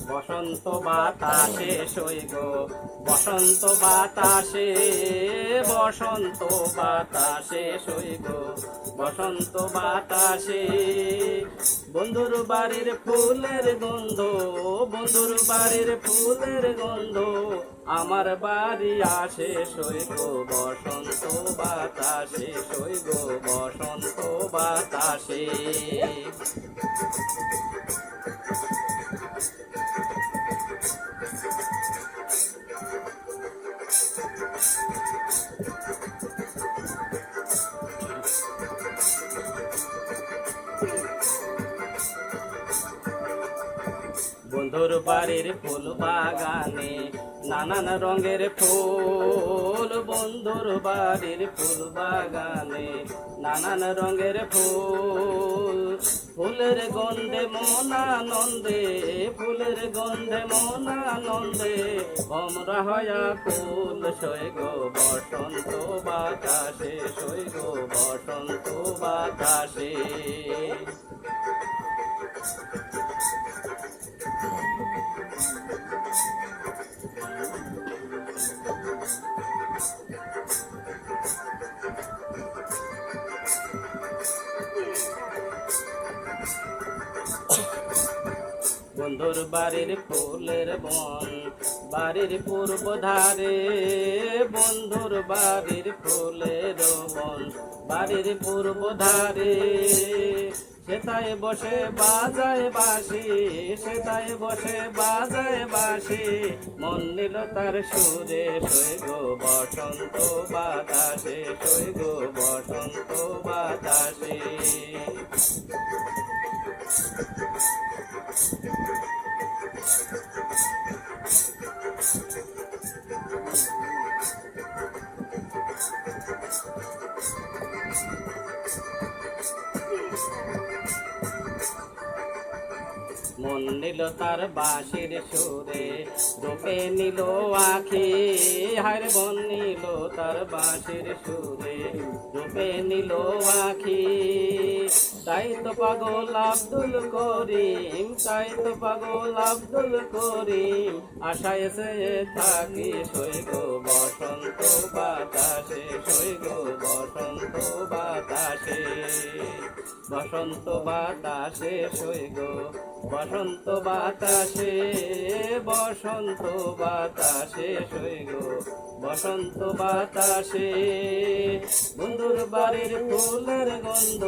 বসন্ত বাতাসে সইগ বসন্ত বাতাসে বসন্ত বাতাসে সইগ বসন্ত বাতাসে বন্ধুর বাড়ির ফুলের গন্ধ বন্ধুর বাড়ির ফুলের গন্ধ আমার বাড়ি আসে সইগ বসন্ত বাতাসে সইগ বসন্ত বাতাসে। বন্ধুর বাড়ির ফুল বাগানে নানান রঙের ফুল বন্ধুর বাড়ির ফুল বাগানে নানান রঙের ফুল ফুলের গন্ধে মন আনন্দে ফুলের গন্ধে মন আনন্দে ভমরা হয়া ফুল সইগ বসন্ত বাতাসে সইগ বসন্ত বাতাসে। বন্ধুর বাড়ির ফুলের বন বাড়ির পূর্ব ধারে বন্ধুর বাড়ির ফুলের বন বাড়ির পূর্ব ধারে সেটাই বসে বাজায় বাঁশি সেটাই বসে বাজায় বাঁশি মন নিল তার সুরে সইগ বসন্ত বাতাসে সইগ বসন্ত বাতাসে। মন নিল তার বাঁশির সুরে রূপে নিল আখি হার মন নিল তার বাঁশির সুরে রূপে নিল আখি। তাই তো পাগল আব্দুল করিম তাই তো পাগল আব্দুল করিম আশায় সে থাকি সইগ বসন্ত বাতাসে সইগ বসন্ত বাতাসে বসন্ত বাতাসে সইগ বসন্ত বাতাসে বসন্ত বাতাসে সইগ বসন্ত বাতাসে। বন্ধুর বাড়ির ফুলের গন্ধ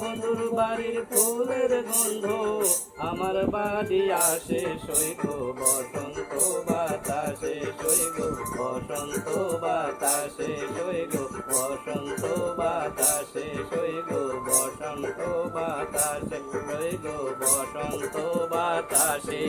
বন্ধুর বাড়ির ফুলের গন্ধ আমার বাড়ি আসে সইগ বসন্ত বাতাসে সইগ বসন্ত বাতাসে সইগ বসন্ত বাতাসে সইগ বসন্ত বাতাসে সইগ বসন্ত বাতাসে।